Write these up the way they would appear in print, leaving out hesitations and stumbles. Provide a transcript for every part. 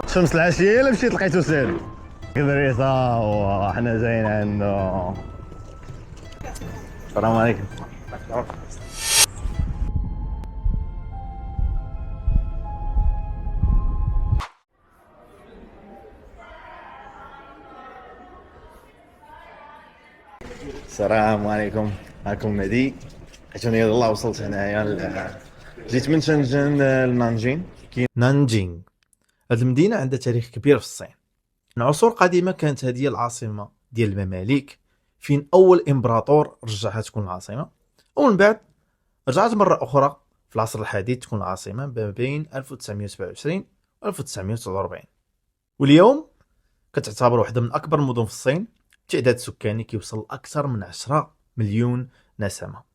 شمس العشيه الا مشيت لقيتو سالي كبريصه وحنا جايين عنده. السلام عليكم. السلام عليكم. معكم مهدي. لقيتوني يلاه وصلت هنايا جيت من شنجن لنانجين. نانجينغ، هذه المدينة عندها تاريخ كبير في الصين. من عصور قديمة كانت هذه العاصمة ديال المماليك، فين أول إمبراطور رجعها تكون العاصمة، ومن بعد رجعت مرة أخرى في العصر الحديث تكون العاصمة ما بين 1927 و 1949. واليوم كتعتبر واحدة من أكبر المدن في الصين، تعداد سكاني كيوصل أكثر من 10 مليون نسمة.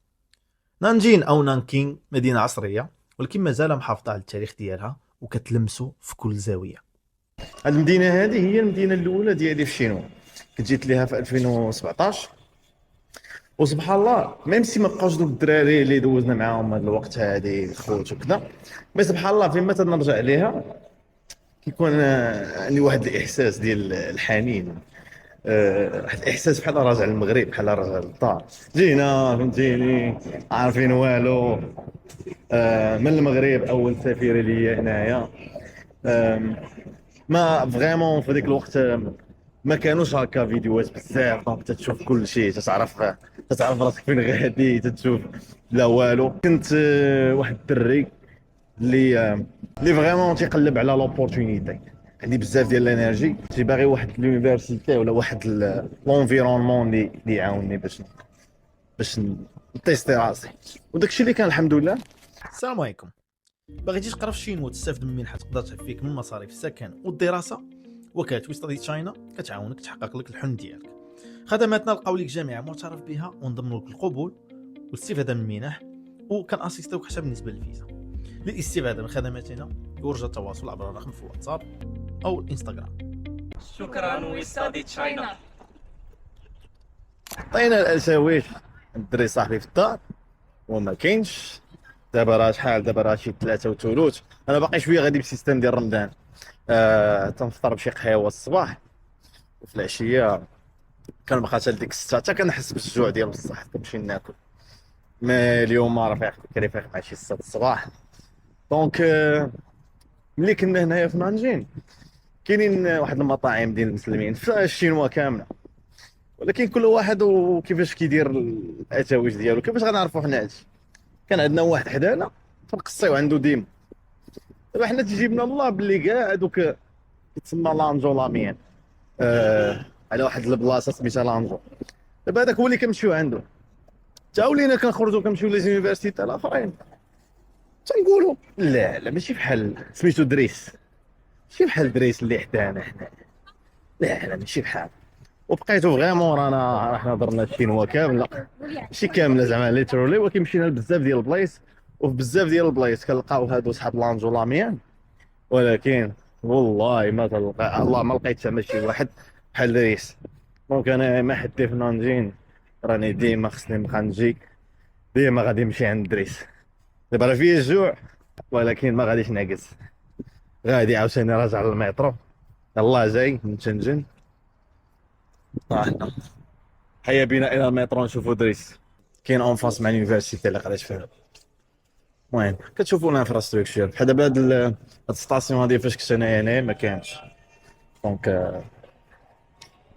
نانجين أو نانكينغ مدينة عصرية، ولكن مازال محافظة على التاريخ ديالها وكتلمسو في كل زاوية. هاد المدينه هذه هي المدينه الاولى ديالي في الشينوا. كنت جيت ليها في 2017 وسبحان الله ميم سي ما بقاوش دوك الدراري اللي دوزنا معاهم هاد الوقت هادي خوت وكذا، مي سبحان الله فيما تنرجع ليها كيكون عندي واحد الاحساس ديال الحنين. واحد الاحساس بحال راجع للمغرب، بحال راجع للدار. جينا فهمتيني عارفين والو. من المغرب اول سفير ليا هنايا. ما فريمون في ديك الوقت ما كانوش هكا فيديوهات بزاف، دونك تتشوف كل شيء، تتعرف راسك فين غادي، تتشوف لا والو. كنت واحد الدري اللي فريمون تيقلب على لوبورتونيتي. عندي بزاف ديال الانرجي، جي باغي واحد لونيفرسيتي ولا واحد لونفيرونمون اللي يعاونني باش نتيستي راسي، وداكشي اللي كان الحمد لله. السلام عليكم. باغي تقرا في الشينوا وتستافد من منحة تقدر تحفيك من مصاريف السكن والدراسة؟ وكالة ويستادي تشاينا كتعاونك تحقق لك الحلم ديالك. خدماتنا لقاو لك جامعة معترف بها ونضمن لك القبول والاستفادة من المنح، وكناسيستيوك حتى بالنسبة للفيزا. للاستفادة من خدماتنا يرجى التواصل عبر الرقم في الواتساب أو الانستغرام. شكرا ويستادي تشاينا. عطينا الاساويف الدري صاحبي في الدار وما كاينش. دابا راه شحال، دابا راه شي 3 وثلث. انا باقي شويه غادي بسيستم ديال رمضان. تنفطر بشي قهوه الصباح وفي العشيه كنبقى حتى لديك 6 حتى كنحس بالجوع ديال بصح كنمشي ناكل. ما اليوم راه فايق بكري، فايق مع شي 6 الصباح. دونك ملي كنا هنايا في نانجين كاينين واحد المطاعم ديال المسلمين في الشينوا كامله، ولكن كل واحد وكيفاش كيدير الاتاويج ديالو. كيفاش غنعرفوا حنا هادشي؟ كان عندنا واحد حدانا تنقصيو عنده ديما. دابا حنا تجيبنا الله باللي كاع هذوك كيتسمى لانجو لاميان على واحد البلاصه سميتها لانجو. دابا هذاك هو اللي كنمشيو عنده. تا ولينا كنخرجوا كنمشيو ليزونيفرسيتي الاخرين تنقولوا لا ماشي بحال سميتو دريس، ماشي بحال دريس اللي حدانا حنا. لا ماشي بحال. وبقيتو فريمون رانا حنا درنا الشينوا كامله، ماشي كامله زعما ليترولي، ولكن مشينا لبزاف ديال البلايص. وفي بزاف ديال البلايص كنلقاو هادو صحاب لانجو لاميان، ولكن والله ما تلقى الله ما لقيت حتى شي واحد بحال دريس. دونك انا ما حدي في نانجين راني ديما خصني نبقى نجي، ديما غادي نمشي عند دريس. دابا راه فيا الجوع ولكن ما غاديش نعكس، غادي عاوتاني راجع للمترو. يلاه جاي من تنجن. هيا بينا الى المترو نشوفوا دريس. كاين اون فاس مع اليونيفرسيتي اللي قريت فيها. المهم كتشوفوا الانفراستركتور بحال دابا هاد الستاسيون هادي فاش كنت انايا هنايا ما كانتش. دونك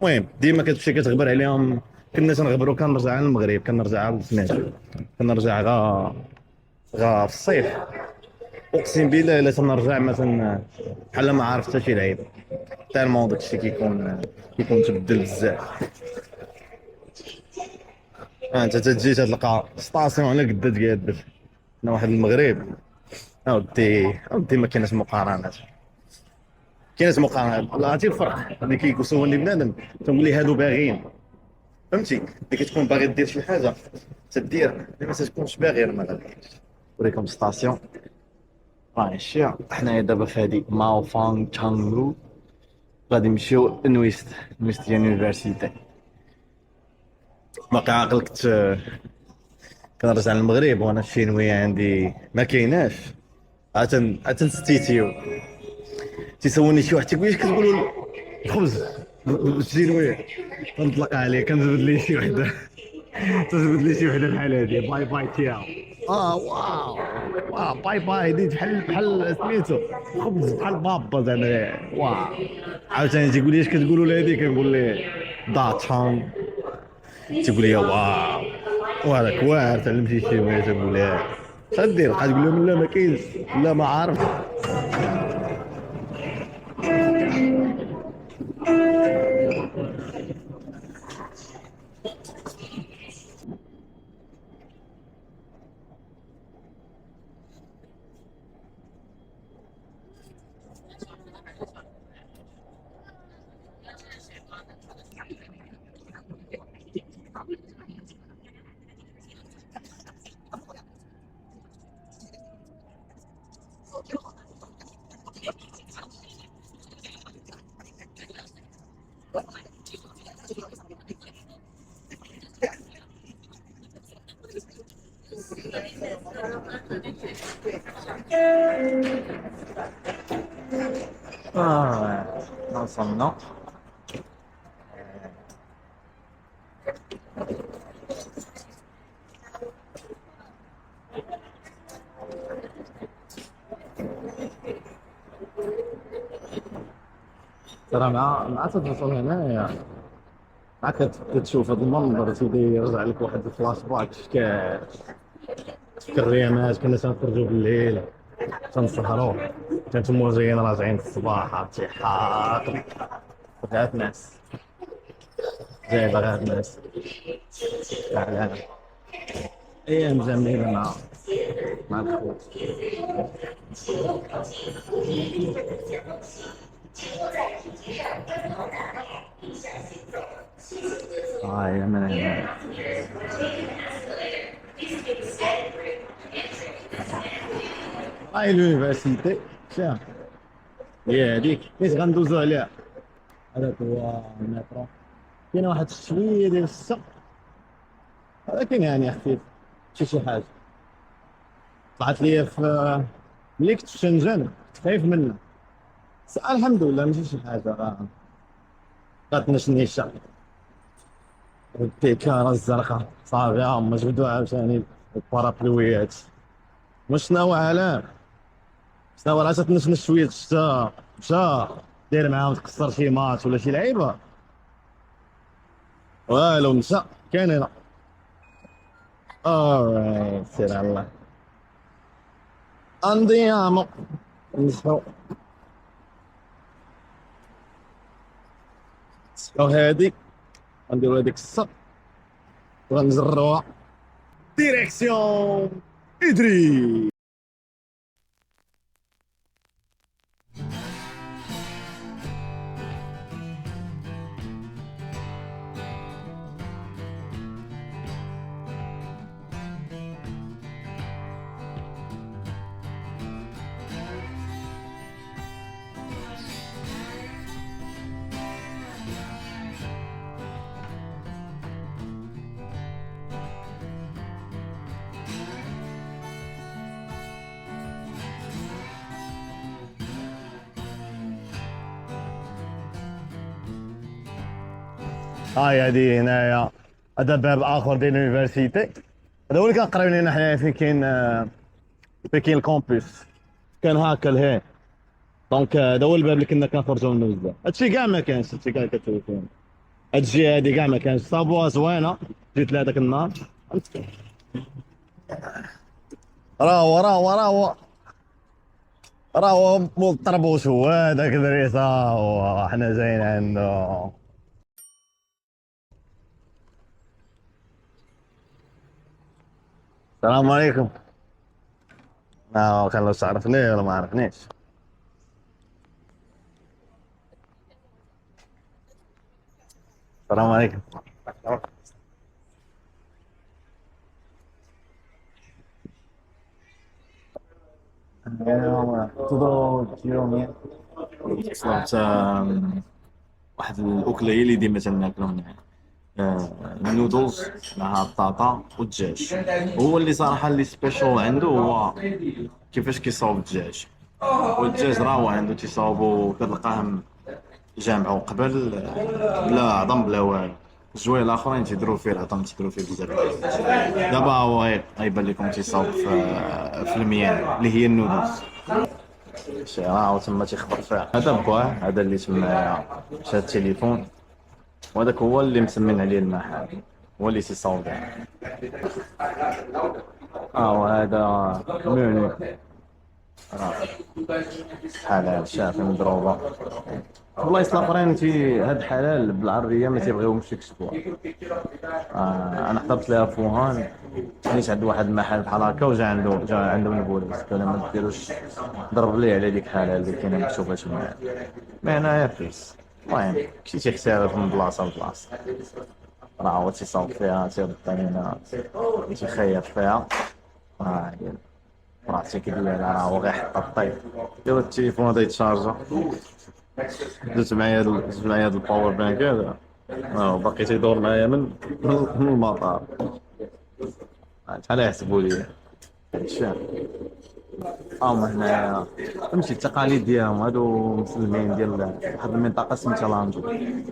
المهم ديما كتمشي كتغبر عليهم. كنا تنغبروا كنرجع للمغرب، كنرجع للسماش، كنرجع غا في الصيف. اقسم بالله الا تنرجع مثلا بحال ما عارف حتى شي لعيب. تالمون داكشي كيكون تبدل بزاف. انت تجي تلقى ستاسيون على قد تقاد هنا واحد المغرب. اودي ما كاينش مقارنات. كاينش مقارنات. عرفتي الفرق اللي كيسولني بنادم تنقول ليه هادو باغيين، فهمتي؟ اللي كتكون باغي دير شي حاجه تدير، اللي ما تكونش باغي ما غاديش. نوريكم ستاسيون ماشي. حنايا دابا في هادي ماو فانغ تشانغرو، غادي نمشيو لنويست ديال يونيفرسيتي. باقي عاقل كنت كنرجع للمغرب وانا الشينويه عندي ما كايناش، اتنستيتيو تيسولني شي واحد تيقول لي كتقولوا الخبز بالشينويه، كنطلق عليه كنزبد ليه شي وحده تزبد لي شي وحده بحال هادي باي باي تياو. واو باي باي ديت بحال سميتو خبز بحال بابا زعما. واو عاوتاني تيقول لي اش كتقولوا لهادي، كنقول ليه داتشان، تيقول لي واو وهذاك واعر تعلم شي شويه تقول ليه اش غدير، بقى تقول لهم لا ما كاينش لا ما عارف. وصلنا. ترى مع تدخل هنايا مع كتشوف هذا المنظر تيبدا يرجع لك واحد الفلاش باك شكال الريامات. كنا تنخرجوا بالليل تنسهروا، كانتم جايين راجعين الصباح عرفتي حاط غات ناس جايبه غات ناس فعلا. ايام جميله مع الخوت. يا من اليونيفرسيتي شا هي هذيك نيت غندوزو عليها. هذاك هو المترو، كاين واحد شويه ديال السق، ولكن يعني خفيف شي حاجه. طلعت لي في ملي كنت في شنجن كنت خايف منه، بس الحمد لله ماشي شي حاجه غتنشني الشعب. البيكاره الزرقاء صافي هما جبدوا عاوتاني البارابلويات. شنو علام شنو راه تتنشنش شويه الشتا مشى داير معاهم تكسر شي ماتش ولا شي لعيبه والو مشى كاين هنا. سير على الله انديامو نسحو هادي غنديرو هاديك الصق وغنجروها ديريكسيون ادري. هاي هادي هنايا هذا باب اخر ديال اليونيفرسيتي، هذا هو اللي كان قريب لينا حنايا فين كاين الكومبوس، كان هاكا لهيه. دونك هذا هو الباب اللي كنا كنخرجوا منه بزاف. هادشي كاع ما كانش، هادشي كاع كتشوف فين هاد الجهه هادي كاع ما كانش. صابوها زوينه جيت لهذاك النهار راهو مول الطربوش هو هذاك دريس، هو حنا جايين عنده. السلام عليكم. كان لو تعرفني ولا ما عرفنيش. السلام عليكم. تضرب يوميا صارت واحد الاكله هي اللي ديما تناكلو هنا، النودلز مع الطاطا والدجاج. هو اللي صراحه اللي سبيشال عنده هو كيفاش كيصاوب الدجاج. والدجاج راه هو عنده تيصاوبو كتلقاهم جامعو قبل بلا عظم بلا والو. الجوايه الاخرين تيديروا فيه العظم، تيديروا فيه بزاف د الحاجات. دابا هو غيبان لكم تيصاوب في المياه اللي هي النودلز. شي راه تما تيخبط فيها. هذا بواه، هذا اللي تما شاد التليفون، وهذاك هو اللي مسمين عليه المحل، هو اللي تيصاوب. وهذا منيو حلال شافي مضروبه. والله الاخرين هاد حلال بالعربيه ما تيبغيوهمش يكتبوها. انا حضرت لها في وهان، مشيت عند واحد المحل بحال هكا وجا عنده من البوليس قال ما ديروش، ضرب لي على ديك حلال اللي كاينه مكتوبه تما. ما هنايا فيس. المهم مشيت تيختارف من بلاصه لبلاصه، راه هو تيصاوب فيها، تيرد علينا، تيخير فيها. هي راسي كيدير راه هو غيحط الطيب. ديروا التليفون هذا يتشارجا، درت معايا هاد الباور بانك هذا، باقي تيدور معايا من المطار. شحال يحسبوا لي شحال. هما هنايا فهمتي التقاليد ديالهم، هادو مسلمين ديال واحد المنطقه سميتها لانجو.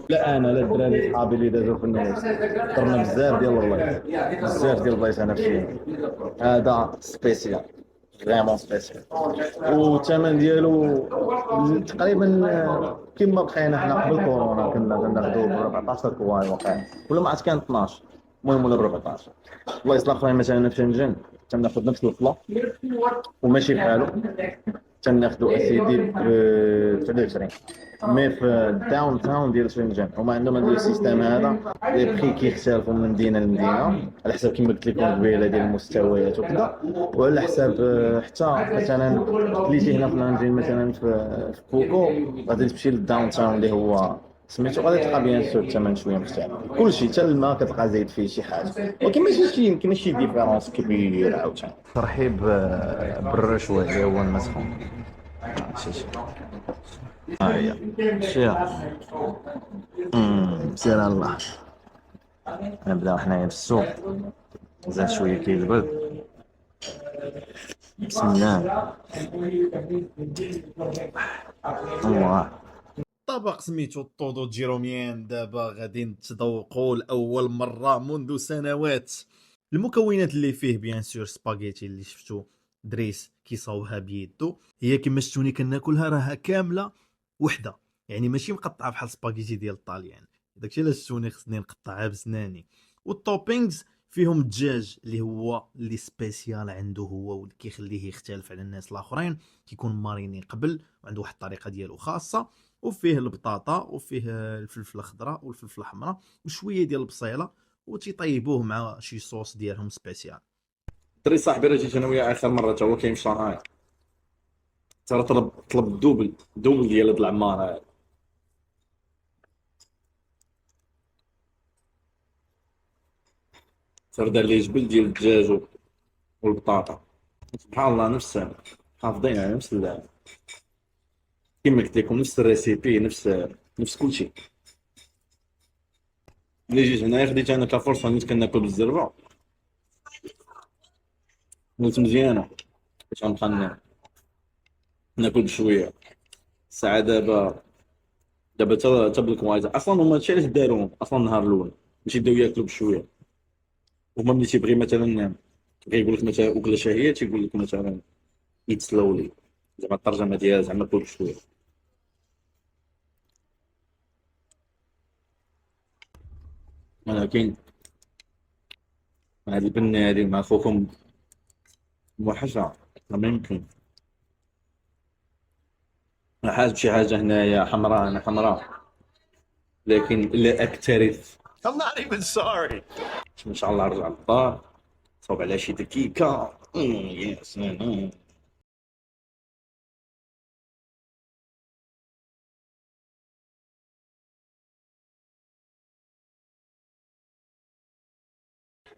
لا الدراري صحابي اللي دازو في النص درنا بزاف ديال البلايص، بزاف ديال البلايص انا فيه. هذا سبيسيال، فريمون سبيسيال. والثمن ديالو تقريبا كما بقينا حنا قبل كورونا كنا كناخذوه ب 14 كواي واقع، ولا ما عرفت كان 12، المهم ولا ب 14. البلايص الاخرين مثلا في شنجن تناخذ نفس الفلا وماشي بحالو، تناخذو اسيدي ب 29. مي في الداون تاون ديال شنجن هما عندهم هذا السيستم هذا، لي بخي كيختلفوا من مدينه لمدينه على حسب كما قلت لكم قبيله ديال المستويات وكذا، وعلى حساب حتى مثلا كليتي هنا في لانجين مثلا في بوكو غادي تمشي للداون تاون اللي هو سميتو، غادي تلقى بيان سور الثمن شويه مختلف. كلشي حتى الماء كتلقى زايد فيه شي حاجه، ولكن ماشي ديفيرونس كبيره عاوتاني. ترحيب بالرشوه اللي هو المسخون. شي هي شي سير الله. نبداو حنايا في السوق، مازال شويه كيجبد. بسم الله. الله. طبق سميتو الطودو جيروميان دابا غادي نتذوقوا لاول مره منذ سنوات. المكونات اللي فيه بيان سور سباغيتي اللي شفتو دريس كيصاوبها بيدو، هي كما شفتوني كناكلها راها كامله وحده، يعني ماشي مقطعه بحال سباغيتي ديال الطاليان. داكشي علاش شفتوني خصني نقطعها بسناني. والتوبينغز فيهم الدجاج اللي هو اللي سبيسيال عنده هو، واللي كيخليه يختلف على الناس الاخرين، كيكون ماريني قبل وعنده واحد الطريقه ديالو خاصه. وفيه البطاطا وفيه الفلفل الخضراء والفلفل الحمراء وشويه ديال البصيله، وتيطيبوه مع شي صوص ديالهم سبيسيال. دري صاحبي راه جيت انا وياه اخر مره تا هو كاين في شنغهاي، ترى طلب الدوبل ديال هاد العماره هاد. ترى دار لي جبل ديال الدجاج والبطاطا، سبحان الله نفس حافظين على نفس كيما قلت لكم نفس الريسيبي، نفس كل شيء. ملي جيت هنايا خديت انا كفرصه نيت كناكل بالزربه، قلت مزيانه باش غنبقى ناكل بشويه. الساعه دابا تا بالكوايزر اصلا هما هادشي علاش داروهم اصلا النهار الاول باش يبداو ياكلوا بشويه. هما ملي تيبغي مثلا كيقول لك مثلا وكل شهيه تيقول لك مثلا ايت سلولي، زعما الترجمه ديالها زعما كل بشويه. ولكن هاد البنه هادي مع خوكم موحشه ما يمكن. انا حاس بشي حاجه هنايا حمراء، انا حمراء لكن لا اكترث. I'm not even sorry. ان شاء الله ارجع للدار صوب على شي دقيقه. يا سلام.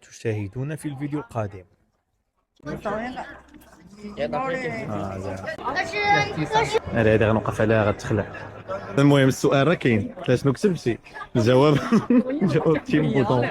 تشاهدون في الفيديو القادم. هذه غنوقف عليها غتخلع. المهم السؤال راه كاين، شنو كتبتي؟ الجواب جاوبتي مبوطون.